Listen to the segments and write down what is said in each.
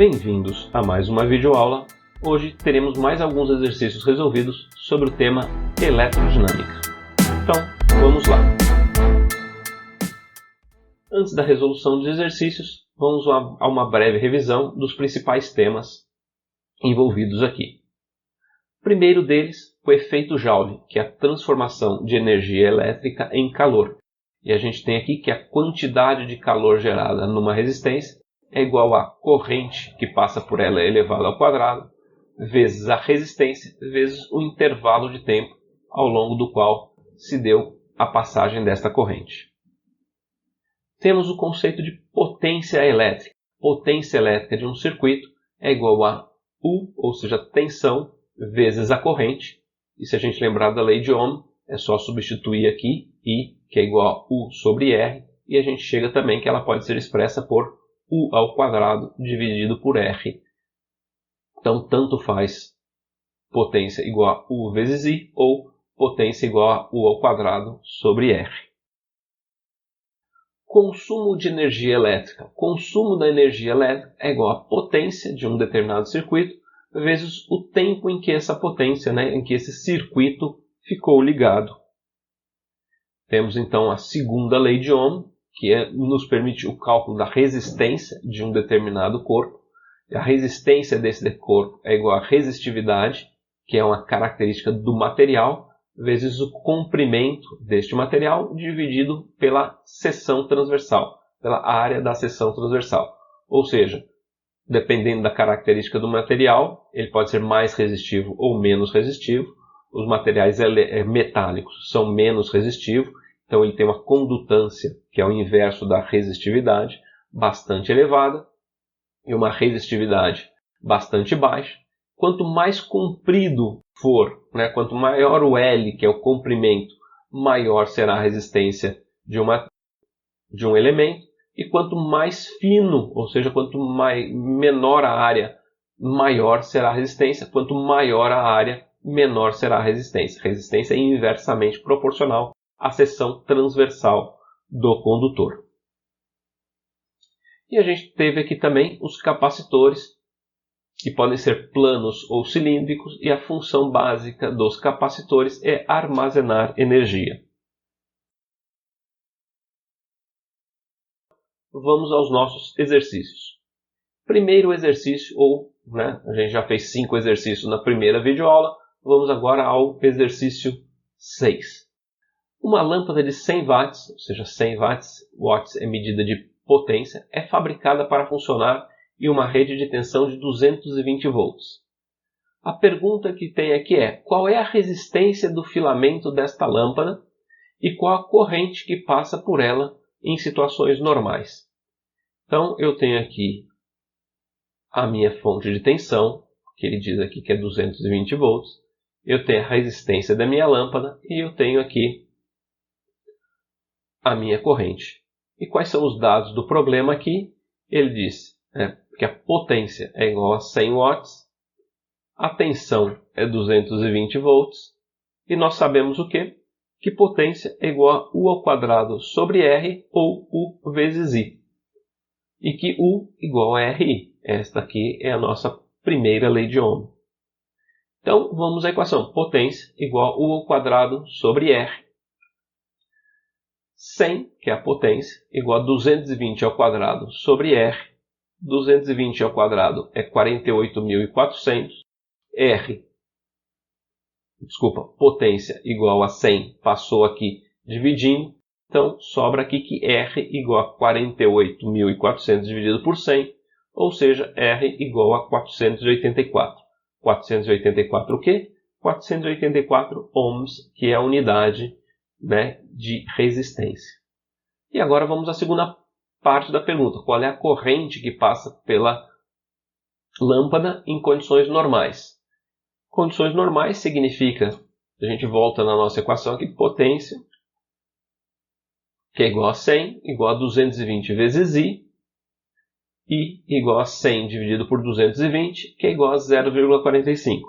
Bem-vindos a mais uma videoaula. Hoje teremos mais alguns exercícios resolvidos sobre o tema eletrodinâmica. Então, vamos lá. Antes da resolução dos exercícios, vamos a uma breve revisão dos principais temas envolvidos aqui. O primeiro deles, o efeito Joule, que é a transformação de energia elétrica em calor. E a gente tem aqui que a quantidade de calor gerada numa resistência é igual à corrente que passa por ela elevada ao quadrado, vezes a resistência, vezes o intervalo de tempo ao longo do qual se deu a passagem desta corrente. Temos o conceito de potência elétrica. Potência elétrica de um circuito é igual a U, ou seja, tensão, vezes a corrente. E se a gente lembrar da lei de Ohm, é só substituir aqui I, que é igual a U sobre R, e a gente chega também que ela pode ser expressa por U ao quadrado dividido por R. Então, tanto faz potência igual a U vezes I, ou potência igual a U ao quadrado sobre R. Consumo de energia elétrica. Consumo da energia elétrica é igual a potência de um determinado circuito vezes o tempo em que essa potência, em que esse circuito ficou ligado. Temos então a segunda lei de Ohm, que nos permite o cálculo da resistência de um determinado corpo. E a resistência desse corpo é igual à resistividade, que é uma característica do material, vezes o comprimento deste material dividido pela seção transversal, pela área da seção transversal. Ou seja, dependendo da característica do material, ele pode ser mais resistivo ou menos resistivo. Os materiais metálicos são menos resistivos, então ele tem uma condutância, que é o inverso da resistividade, bastante elevada, e uma resistividade bastante baixa. Quanto mais comprido for, quanto maior o L, que é o comprimento, maior será a resistência de um elemento, e quanto mais fino, ou seja, quanto menor a área, maior será a resistência, quanto maior a área, menor será a resistência. Resistência é inversamente proporcional à seção transversal do condutor. E a gente teve aqui também os capacitores, que podem ser planos ou cilíndricos, e a função básica dos capacitores é armazenar energia. Vamos aos nossos exercícios. Primeiro exercício, a gente já fez 5 exercícios na primeira videoaula, vamos agora ao exercício 6. Uma lâmpada de 100 watts, ou seja, 100 watts é medida de potência, é fabricada para funcionar em uma rede de tensão de 220 volts. A pergunta que tem aqui é: qual é a resistência do filamento desta lâmpada e qual a corrente que passa por ela em situações normais? Então, eu tenho aqui a minha fonte de tensão, que ele diz aqui que é 220 volts. Eu tenho a resistência da minha lâmpada e eu tenho aqui a minha corrente. E quais são os dados do problema aqui? Ele diz que a potência é igual a 100 watts, a tensão é 220 volts, e nós sabemos o quê? Que potência é igual a U ao quadrado sobre R, ou U vezes I. E que U igual a RI. Esta aqui é a nossa primeira lei de Ohm. Então, vamos à equação. Potência igual a U ao quadrado sobre R. 100, que é a potência, igual a 220 ao quadrado sobre R. 220 ao quadrado é 48.400. Potência igual a 100, passou aqui dividindo. Então, sobra aqui que R igual a 48.400 dividido por 100, ou seja, R igual a 484. 484 o quê? 484 ohms, que é a unidade de resistência. E agora vamos à segunda parte da pergunta. Qual é a corrente que passa pela lâmpada em condições normais? Condições normais significa, a gente volta na nossa equação aqui, potência, que é igual a 100, igual a 220 vezes I igual a 100 dividido por 220, que é igual a 0,45.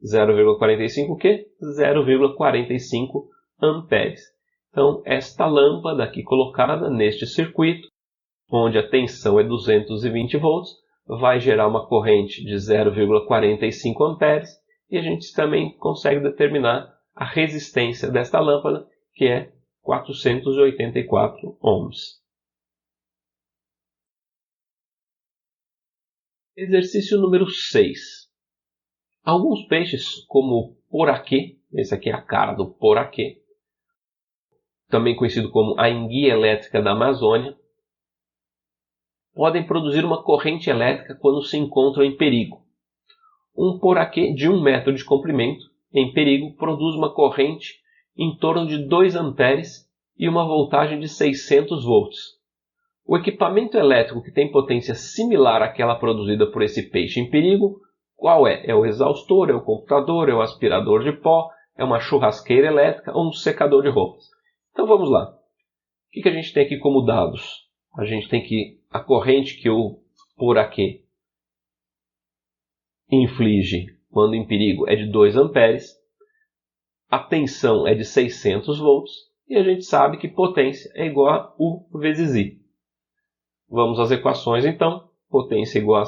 0,45 o quê? 0,45 amperes. Então, esta lâmpada aqui colocada neste circuito, onde a tensão é 220 volts, vai gerar uma corrente de 0,45 amperes e a gente também consegue determinar a resistência desta lâmpada, que é 484 ohms. Exercício número 6. Alguns peixes, como o poraquê, esse aqui é a cara do poraquê, também conhecido como a enguia elétrica da Amazônia, podem produzir uma corrente elétrica quando se encontram em perigo. Um poraquê de 1 metro de comprimento, em perigo, produz uma corrente em torno de 2 amperes e uma voltagem de 600 volts. O equipamento elétrico que tem potência similar àquela produzida por esse peixe em perigo, qual é? É o exaustor, é o computador, é o aspirador de pó, é uma churrasqueira elétrica ou um secador de roupas. Então vamos lá. O que a gente tem aqui como dados? A gente tem que a corrente que o poraquê inflige quando em perigo é de 2 amperes, a tensão é de 600 volts e a gente sabe que potência é igual a U vezes I. Vamos às equações então. Potência igual a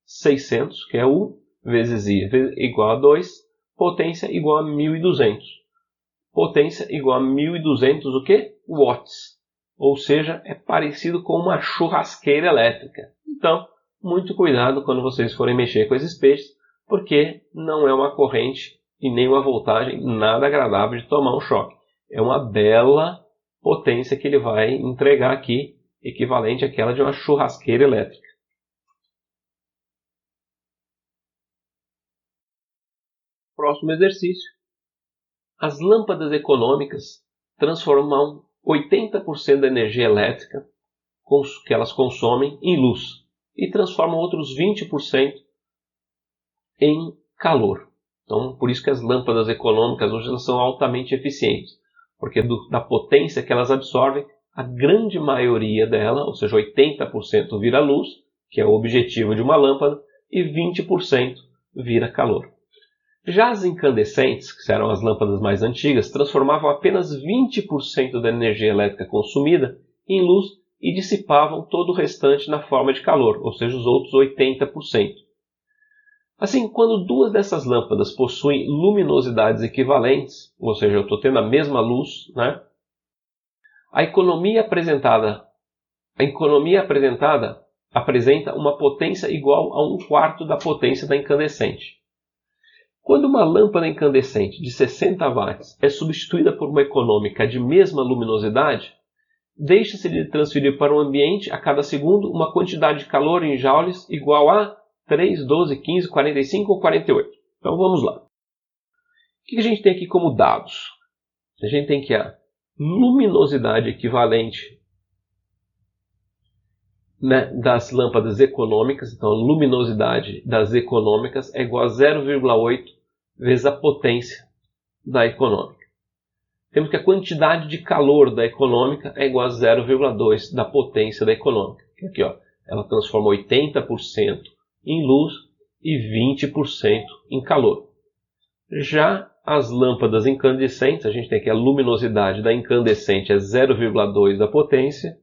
600, que é U, vezes I igual a 2, potência igual a 1200. Potência igual a 1200 o quê? Watts. Ou seja, é parecido com uma churrasqueira elétrica. Então, muito cuidado quando vocês forem mexer com esses peixes, porque não é uma corrente e nem uma voltagem nada agradável de tomar um choque. É uma bela potência que ele vai entregar aqui, equivalente àquela de uma churrasqueira elétrica. Próximo exercício. As lâmpadas econômicas transformam 80% da energia elétrica que elas consomem em luz e transformam outros 20% em calor. Então, por isso que as lâmpadas econômicas hoje elas são altamente eficientes, porque da potência que elas absorvem, a grande maioria dela, ou seja, 80% vira luz, que é o objetivo de uma lâmpada, e 20% vira calor. Já as incandescentes, que eram as lâmpadas mais antigas, transformavam apenas 20% da energia elétrica consumida em luz e dissipavam todo o restante na forma de calor, ou seja, os outros 80%. Assim, quando duas dessas lâmpadas possuem luminosidades equivalentes, ou seja, eu estou tendo a mesma luz, né? A economia apresentada apresenta uma potência igual a 1/4 da potência da incandescente. Quando uma lâmpada incandescente de 60 watts é substituída por uma econômica de mesma luminosidade, deixa-se de transferir para o ambiente a cada segundo uma quantidade de calor em joules igual a 3, 12, 15, 45 ou 48. Então vamos lá. O que a gente tem aqui como dados? A gente tem que a luminosidade equivalente, né, das lâmpadas econômicas, então a luminosidade das econômicas é igual a 0,8 vezes a potência da econômica. Temos que a quantidade de calor da econômica é igual a 0,2 da potência da econômica. Aqui, ó, ela transforma 80% em luz e 20% em calor. Já as lâmpadas incandescentes, a gente tem que a luminosidade da incandescente é 0,2 da potência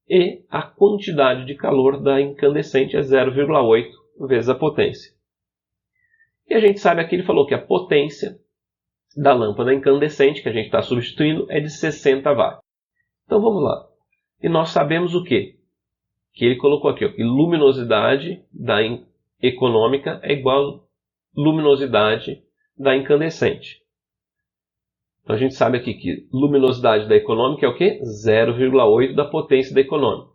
e a quantidade de calor da incandescente é 0,8 vezes a potência. E a gente sabe aqui, ele falou que a potência da lâmpada incandescente, que a gente está substituindo, é de 60 watts. Então vamos lá. E nós sabemos o quê? Que ele colocou aqui, ó, que luminosidade da econômica é igual a luminosidade da incandescente. Então a gente sabe aqui que luminosidade da econômica é o quê? 0,8 da potência da econômica.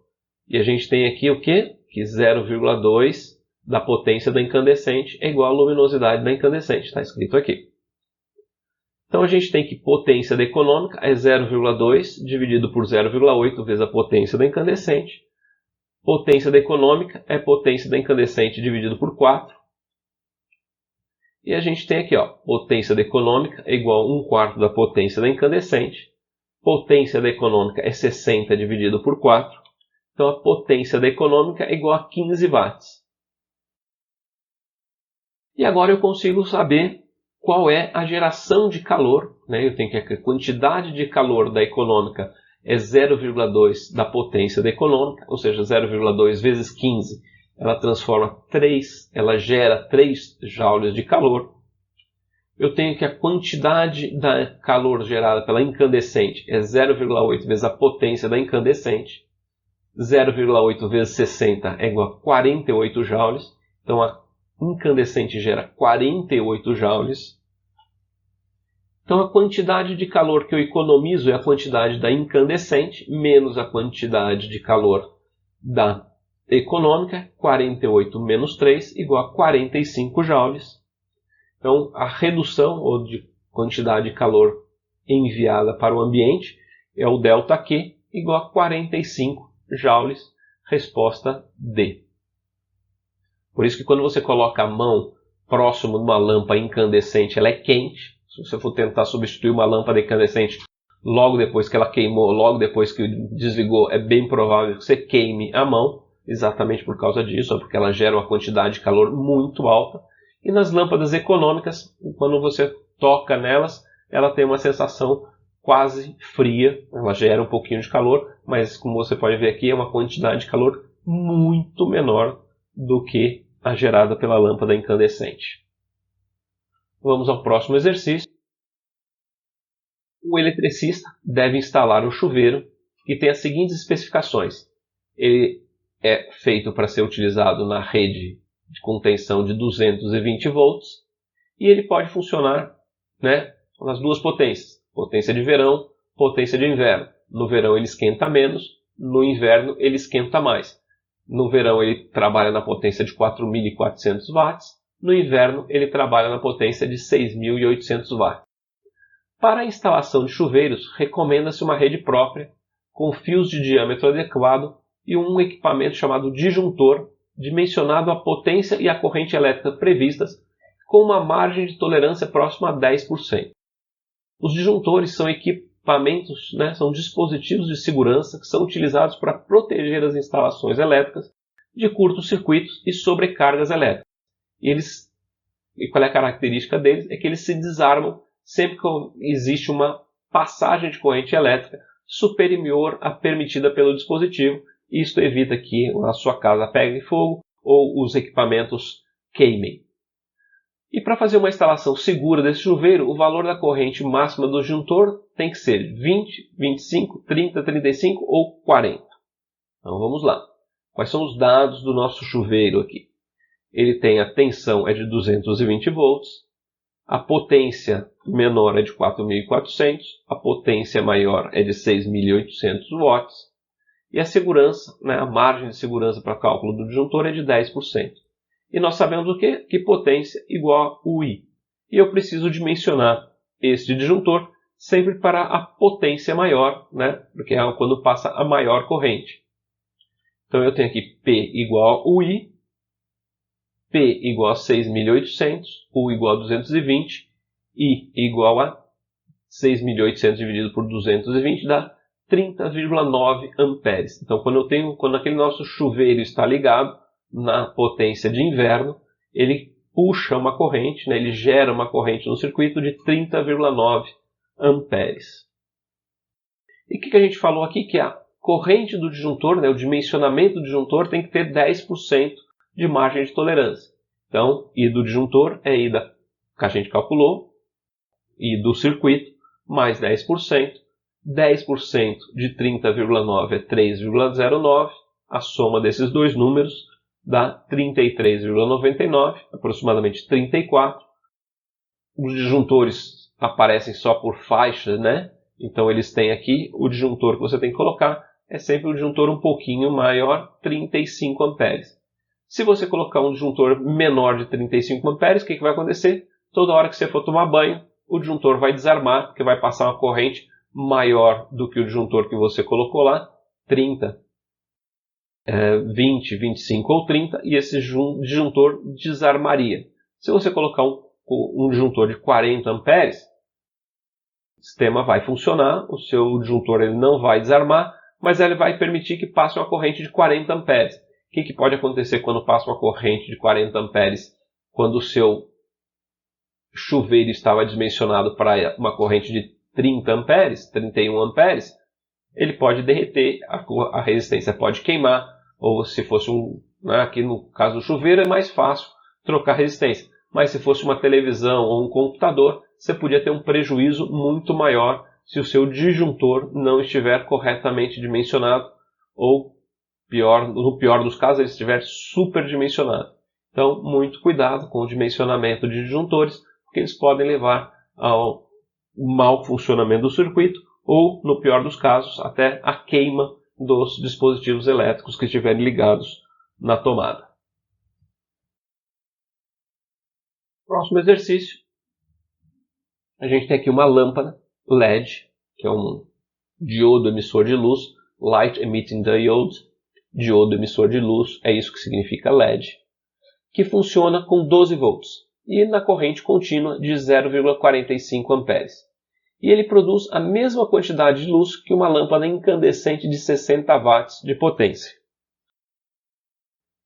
E a gente tem aqui o quê? Que 0,2 da potência da incandescente é igual à luminosidade da incandescente. Está escrito aqui. Então a gente tem que potência da econômica é 0,2 dividido por 0,8 vezes a potência da incandescente. Potência da econômica é potência da incandescente dividido por 4. E a gente tem aqui, ó, potência da econômica é igual a 1/4 da potência da incandescente. Potência da econômica é 60 dividido por 4. Então a potência da econômica é igual a 15 watts. E agora eu consigo saber qual é a geração de calor, né? Eu tenho que a quantidade de calor da econômica é 0,2 da potência da econômica, ou seja, 0,2 vezes 15 ela gera 3 joules de calor. Eu tenho que a quantidade da calor gerada pela incandescente é 0,8 vezes a potência da incandescente. 0,8 vezes 60 é igual a 48 joules. Então a incandescente gera 48 joules. Então a quantidade de calor que eu economizo é a quantidade da incandescente menos a quantidade de calor da econômica. 48 menos 3 igual a 45 joules. Então a redução ou de quantidade de calor enviada para o ambiente é o ΔQ igual a 45 joules. Resposta D. Por isso que quando você coloca a mão próximo de uma lâmpada incandescente, ela é quente. Se você for tentar substituir uma lâmpada incandescente logo depois que ela queimou, logo depois que desligou, é bem provável que você queime a mão, exatamente por causa disso, porque ela gera uma quantidade de calor muito alta. E nas lâmpadas econômicas, quando você toca nelas, ela tem uma sensação quase fria, ela gera um pouquinho de calor, mas como você pode ver aqui, é uma quantidade de calor muito menor do que a gerada pela lâmpada incandescente. Vamos ao próximo exercício. O eletricista deve instalar um chuveiro que tem as seguintes especificações. Ele é feito para ser utilizado na rede de contenção de 220 volts e ele pode funcionar, nas duas potências. Potência de verão, potência de inverno. No verão ele esquenta menos, no inverno ele esquenta mais. No verão ele trabalha na potência de 4.400 watts. No inverno, ele trabalha na potência de 6.800 watts. Para a instalação de chuveiros, recomenda-se uma rede própria, com fios de diâmetro adequado e um equipamento chamado disjuntor, dimensionado a potência e a corrente elétrica previstas, com uma margem de tolerância próxima a 10%. Os disjuntores são equipamentos, são dispositivos de segurança que são utilizados para proteger as instalações elétricas de curtos circuitos e sobrecargas elétricas. E qual é a característica deles? É que eles se desarmam sempre que existe uma passagem de corrente elétrica superior à permitida pelo dispositivo. Isto evita que a sua casa pegue fogo ou os equipamentos queimem. E para fazer uma instalação segura desse chuveiro, o valor da corrente máxima do disjuntor tem que ser 20, 25, 30, 35 ou 40. Então vamos lá. Quais são os dados do nosso chuveiro aqui? Ele tem a tensão é de 220 volts, a potência menor é de 4.400, a potência maior é de 6.800 watts e a segurança, a margem de segurança para cálculo do disjuntor é de 10%. E nós sabemos o quê? Que potência igual a UI. E eu preciso dimensionar este disjuntor sempre para a potência maior, porque é quando passa a maior corrente. Então eu tenho aqui P igual a UI, P igual a 6.800, U igual a 220, I igual a 6.800 dividido por 220 dá 30,9 amperes. Então quando aquele nosso chuveiro está ligado na potência de inverno, ele puxa uma corrente, ele gera uma corrente no circuito de 30,9 amperes. E o que a gente falou aqui? Que a corrente do disjuntor, o dimensionamento do disjuntor tem que ter 10% de margem de tolerância. Então, I do disjuntor é I que a gente calculou, I do circuito, mais 10%. 10% de 30,9 é 3,09. A soma desses dois números dá 33,99, aproximadamente 34. Os disjuntores aparecem só por faixas, Então eles têm aqui, o disjuntor que você tem que colocar é sempre um disjuntor um pouquinho maior, 35 amperes. Se você colocar um disjuntor menor de 35 amperes, o que vai acontecer? Toda hora que você for tomar banho, o disjuntor vai desarmar, porque vai passar uma corrente maior do que o disjuntor que você colocou lá, 30, 20, 25 ou 30, e esse disjuntor desarmaria. Se você colocar um disjuntor de 40 amperes, o sistema vai funcionar, o seu disjuntor ele não vai desarmar, mas ele vai permitir que passe uma corrente de 40 amperes. O que pode acontecer quando passa uma corrente de 40 amperes? Quando o seu chuveiro estava dimensionado para uma corrente de 30 amperes, 31 amperes, ele pode derreter, a resistência pode queimar, ou se fosse um né? Aqui no caso do chuveiro é mais fácil trocar resistência. Mas se fosse uma televisão ou um computador, você podia ter um prejuízo muito maior se o seu disjuntor não estiver corretamente dimensionado ou, no pior dos casos, ele estiver superdimensionado. Então, muito cuidado com o dimensionamento de disjuntores, porque eles podem levar ao mau funcionamento do circuito ou, no pior dos casos, até a queima dos dispositivos elétricos que estiverem ligados na tomada. Próximo exercício, a gente tem aqui uma lâmpada LED, que é um diodo emissor de luz, Light Emitting Diode, diodo emissor de luz, é isso que significa LED, que funciona com 12 volts e na corrente contínua de 0,45 amperes. E ele produz a mesma quantidade de luz que uma lâmpada incandescente de 60 watts de potência.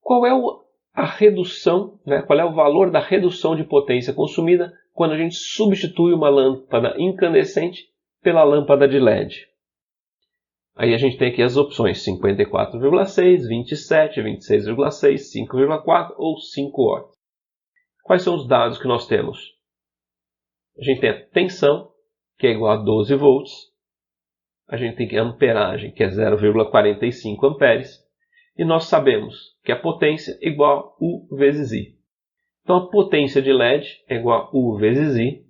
Qual é a redução, né? Qual é o valor da redução de potência consumida quando a gente substitui uma lâmpada incandescente pela lâmpada de LED? Aí a gente tem aqui as opções 54,6, 27, 26,6, 5,4 ou 5 watts. Quais são os dados que nós temos? A gente tem a tensão, que é igual a 12 volts. A gente tem a amperagem, que é 0,45 amperes. E nós sabemos que a potência é igual a U vezes I. Então a potência de LED é igual a U vezes I.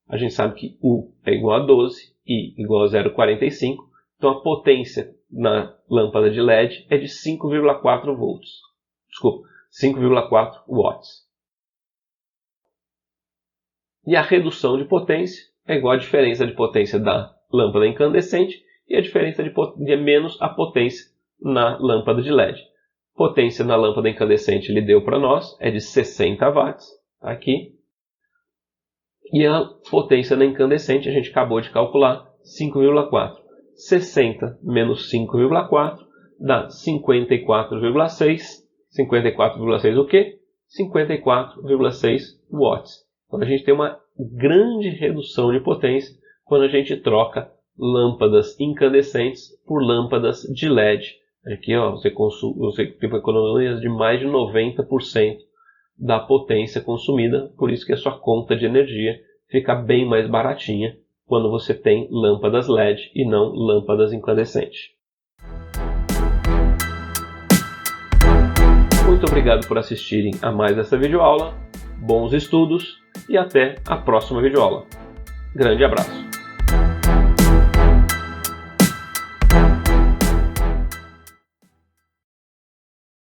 A gente sabe que U é igual a 12, I igual a 0,45. Então a potência na lâmpada de LED é de 5,4 volts. Desculpa, 5,4 watts. E a redução de potência é igual à diferença de potência da lâmpada incandescente e a diferença de menos a potência na lâmpada de LED. Potência na lâmpada incandescente ele deu para nós, é de 60 watts, tá aqui. E a potência na incandescente a gente acabou de calcular, 5,4. 60 menos 5,4 dá 54,6. 54,6 o quê? 54,6 watts. Então a gente tem uma grande redução de potência quando a gente troca lâmpadas incandescentes por lâmpadas de LED. Aqui ó, você tem economias de mais de 90% da potência consumida, por isso que a sua conta de energia fica bem mais baratinha quando você tem lâmpadas LED e não lâmpadas incandescentes. Muito obrigado por assistirem a mais essa videoaula, bons estudos e até a próxima videoaula. Grande abraço!